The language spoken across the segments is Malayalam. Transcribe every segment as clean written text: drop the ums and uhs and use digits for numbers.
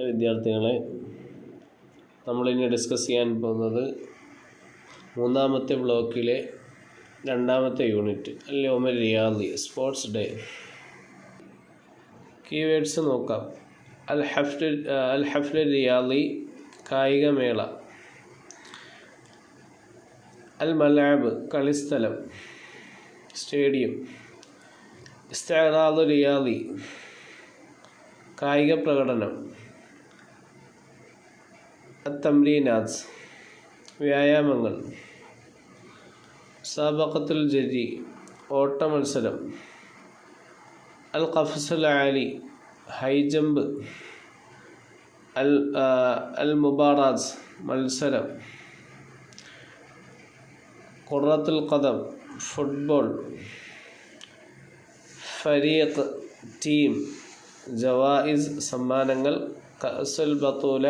വിദ്യാർത്ഥികളെ, നമ്മളിനി ഡിസ്കസ് ചെയ്യാൻ പോകുന്നത് മൂന്നാമത്തെ ബ്ലോക്കിലെ രണ്ടാമത്തെ യൂണിറ്റ് അൽ-യൗമുൽ റിയാദി സ്പോർട്സ് ഡേ. കീവേഡ്സ് നോക്കാം. അൽ-ഹഫ്ലുൽ റിയാദി കായികമേള, അൽ-മൽഅബ് കളിസ്ഥലം സ്റ്റേഡിയം, ഇസ്തിഅറാദുൽ റിയാദി കായിക പ്രകടനം, അത്തംരീനാത്ത് വ്യായാമങ്ങൾ, മുസാബഖത്തുൽ ജരി ഓട്ട മത്സരം, അൽ ഖഫ്സുൽ ആലി ഹൈ ജമ്പ്, അൽ മുബാറാത്ത് മത്സരം, ഖുറത്തുൽ ഖദം ഫുട്ബോൾ, ഫരീഖ് ടീം, ജവായിസ് സമ്മാനങ്ങൾ, കഅസുൽ ബത്തൂല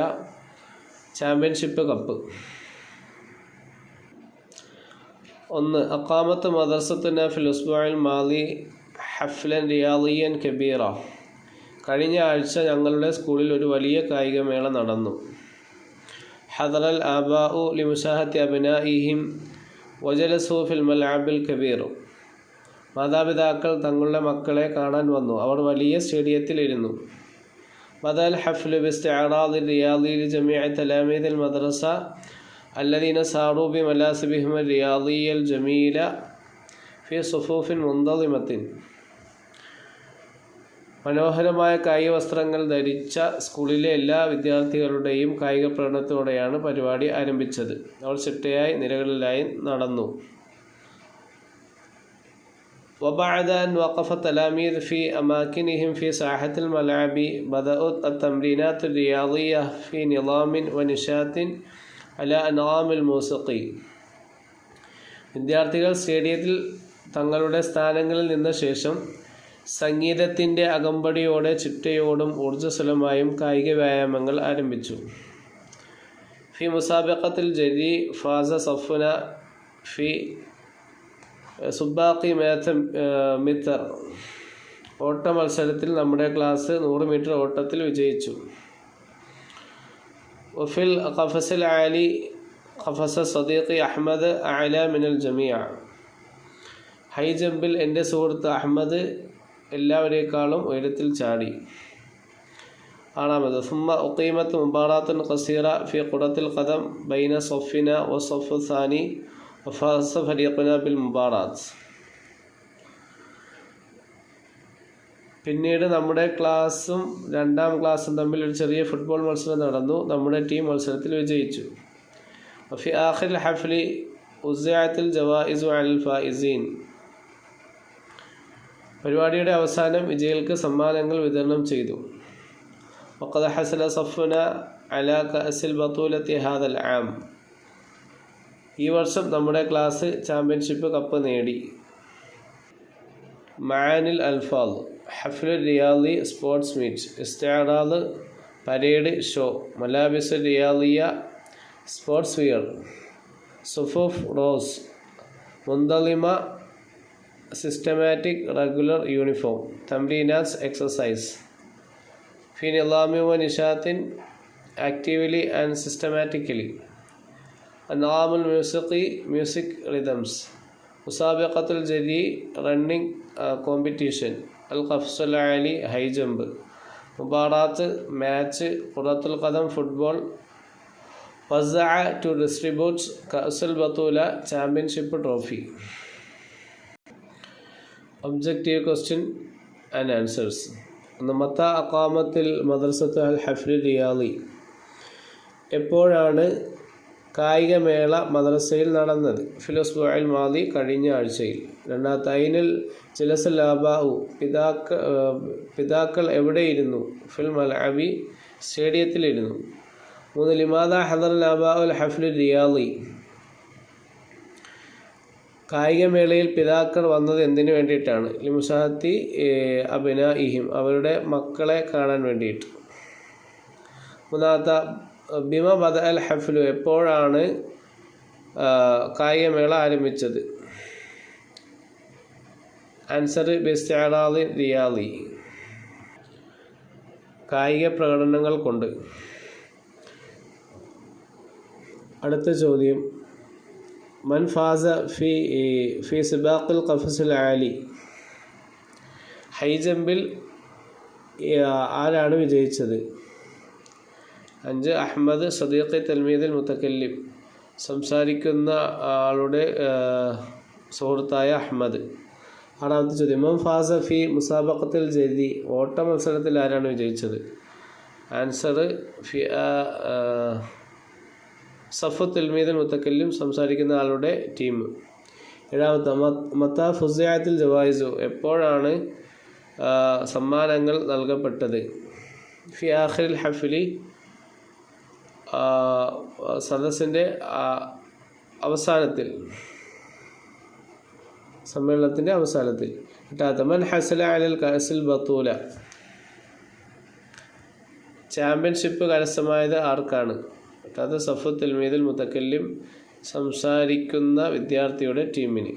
ചാമ്പ്യൻഷിപ്പ് കപ്പ്. 1. അഖാമത്ത് മദ്രസത്തുന ഫിൽ ഉസ്ബുഇൽ മാദി ഹഫ്ലൻ റിയാദിയൻ കബീറ. കഴിഞ്ഞ ആഴ്ച ഞങ്ങളുടെ സ്കൂളിൽ ഒരു വലിയ കായികമേള നടന്നു. ഹദറൽ ആബാഉ ലിമുശാഹത്തി അബ്നാഇഹിം വജലസു ഫിൽ മൽഅബിൽ കബീർ. മാതാപിതാക്കൾ തങ്ങളുടെ മക്കളെ കാണാൻ വന്നു. അവർ വലിയ സ്റ്റേഡിയത്തിലിരുന്നു. ബദൽ ഹഫ്ലു ബിസ്തിഅറാദിൽ റിയാദി ലിജമീഇ തലാമീദിൽ മദ്രസ അല്ലദീന സാറൂ ബിമലാസിബിഹിം റിയാദിയൽ ജമീല ഫി സുഫൂഫിൻ മുന്തളിമത്തിൻ. മനോഹരമായ കായിക വസ്ത്രങ്ങൾ ധരിച്ച സ്കൂളിലെ എല്ലാ വിദ്യാർത്ഥികളുടെയും കായിക പ്രകടനത്തോടെയാണ് പരിപാടി ആരംഭിച്ചത്. അവർ ചിട്ടയായി നിരകളിലായി നടന്നു. وبعد أن وقف التلاميذ في أماكنهم في ساحة الملعب بدأت التمرينات الرياضية في نظام ونشاط على أنغام الموسيقى. വിദ്യാർത്ഥികൾ സ്റ്റേഡിയത്തിൽ തങ്ങളുടെ സ്ഥാനങ്ങളിൽ നിന്ന ശേഷം സംഗീതത്തിൻ്റെ അകമ്പടിയോടെ ചിട്ടയോടും ഊർജ്ജസ്വലമായും കായിക വ്യായാമങ്ങൾ ആരംഭിച്ചു. ഫി മുസാബഖത്തുൽ ജരി ഫാസ സഫുന ഫി സുബാഖി മീറ്റർ. ഓട്ട മത്സരത്തിൽ നമ്മുടെ ക്ലാസ് 100 മീറ്റർ ഓട്ടത്തിൽ വിജയിച്ചു. വഫിൽ ഖഫസിൽ ആലി ഖഫസ സദീഖി അഹ്മദ് അഅല മിനൽ ജമീഅ. ഹൈ ജമ്പിൽ എൻ്റെ സുഹൃത്ത് അഹ്മദ് എല്ലാവരേക്കാളും ഉയരത്തിൽ ചാടി. 6. സുമ്മ ഉഖീമത്ത് മുബാറാത്തുൻ ഖസീറ ഫി ഖുറത്തുൽ ഖദം ബൈന സഫിന വസഫ് സാനി വഫാസ ഫരീഖുന ബിൽ മുബാറാത്ത്. പിന്നീട് നമ്മുടെ ക്ലാസ്സും രണ്ടാം ക്ലാസ്സും തമ്മിൽ ഒരു ചെറിയ ഫുട്ബോൾ മത്സരം നടന്നു. നമ്മുടെ ടീം മത്സരത്തിൽ വിജയിച്ചു. വഫി ആഖിൽ ഹഫ്ലി ഉസ്ഇഅത്തുൽ ജവായിസു അലൽ ഫായിസീൻ. പരിപാടിയുടെ അവസാനം വിജയികൾക്ക് സമ്മാനങ്ങൾ വിതരണം ചെയ്തു. വഖദ് ഹസല സഫുന അലാ കഅസിൽ ബത്തൂലത്തി ഹാദൽ ആം. ഈ വർഷം നമ്മുടെ ക്ലാസ് ചാമ്പ്യൻഷിപ്പ് കപ്പ് നേടി. മആനിൽ അൽഫാദ് ഹഫ്ലുൽ റിയാദി സ്പോർട്സ് മീറ്റ്, ഇസ്തിഅറാദ് പരേഡ് ഷോ, മലാബിസുൽ റിയാദിയ സ്പോർട്സ് വിയർ, സുഫൂഫ് റോസ് മുന്തളിമ സിസ്റ്റമാറ്റിക് റെഗുലർ യൂണിഫോം, തംരീനാസ് എക്സസൈസ് ഫി നിളാമി വ നിശാത്തിൻ ആക്റ്റീവ്ലി ആൻഡ് സിസ്റ്റമാറ്റിക്കലി, അൻആമുൽ മ്യൂസിഖി മ്യൂസിക് റിതംസ്, മുസാബഖത്തുൽ ജരി റണ്ണിംഗ് കോമ്പറ്റീഷൻ, അൽ ഖഫ്സുൽ ആലി ഹൈ ജമ്പ്, മുബാറാത്ത് മാച്ച്, ഖുറത്തുൽ ഖദം ഫുട്ബോൾ, വസ്അ ടു ഡിസ്ട്രിബ്യൂട്ട്സ് കഅസുൽ ബത്തൂല championship trophy. Objective question and answers. മത്ത അഖാമത്തിൽ മദ്രസത്ത് അൽ ഹഫ്ലുൽ റിയാദി. എപ്പോഴാണ് കായികമേള മദ്രസയിൽ നടന്നത്? ഫിൽ ഉസ്ബുഇൽ മാദി കഴിഞ്ഞ ആഴ്ചയിൽ. 2. ഐനിൽ ജലസൽ ആബാഉ പിതാക്കൾ എവിടെയിരുന്നു? ഫിൽ മൽഅബി സ്റ്റേഡിയത്തിലിരുന്നു. 3. ലിമാദാ ഹദറൽ ആബാഉ അൽ ഹഫ്ലുൽ റിയാദി. കായികമേളയിൽ പിതാക്കൾ വന്നത് എന്തിനു വേണ്ടിയിട്ടാണ്? ലിമുശാഹത്തി അബ്നാഇഹിം അവരുടെ മക്കളെ കാണാൻ വേണ്ടിയിട്ട്. 3. ബിമ ബദ അൽ ഹഫ്ലു എപ്പോഴാണ് കായികമേള ആരംഭിച്ചത്? ആൻസർ ബിസ്തിഅറാദി റിയാദി. കായിക പ്രകടനങ്ങൾ കൊണ്ട്. അടുത്ത ചോദ്യം, മൻ ഫാസ ഫി സിബാഖിൽ ഖഫ്സിൽ ആലി. ഹൈ ജമ്പിൽ ആരാണ് വിജയിച്ചത്? 5 അഹ്മദ് സദീഖി തൽമീദുൽ മുതക്കല്ലിം, സംസാരിക്കുന്ന ആളുടെ സുഹൃത്തായ അഹ്മദ്. 6ാമത്തെ ചോദ്യം, മൻ ഫാസ ഫി മുസാബഖത്തിൽ ജരി, ഓട്ട മത്സരത്തിൽ ആരാണ് വിജയിച്ചത്? ആൻസർ സഫു തൽമീദുൽ മുതക്കല്ലിം, സംസാരിക്കുന്ന ആളുടെ ടീം. 7ാമത്തെ, മത്താ ഫുസിഅത്തിൽ ജവായിസു, എപ്പോഴാണ് സമ്മാനങ്ങൾ നൽകപ്പെട്ടത്? ഫി ആഖിറിൽ ഹഫ്ലി, സദസ്സിൻ്റെ അവസാനത്തിൽ, സമ്മേളനത്തിൻ്റെ അവസാനത്തിൽ. 8ാമത്തെ, മൻ ഹസല അലൽ കഅസിൽ ബത്തൂല, ചാമ്പ്യൻഷിപ്പ് കരസ്ഥമായത് ആർക്കാണ്? 8ാമത്തെ, സഫു തൽമീദുൽ മുതക്കല്ലിം, സംസാരിക്കുന്ന വിദ്യാർത്ഥിയുടെ ടീമിന്.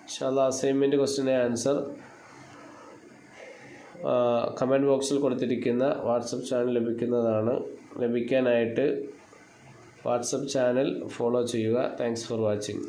ഇൻഷാല്ലാ അസൈൻമെൻറ്റ് ക്വസ്റ്റ്യൻ്റെ ആൻസർ കമൻറ്റ് ബോക്സിൽ കൊടുത്തിരിക്കുന്ന വാട്സപ്പ് ചാനൽ ലഭിക്കാനായിട്ട് വാട്സപ്പ് ചാനൽ ഫോളോ ചെയ്യുക. Thanks for watching.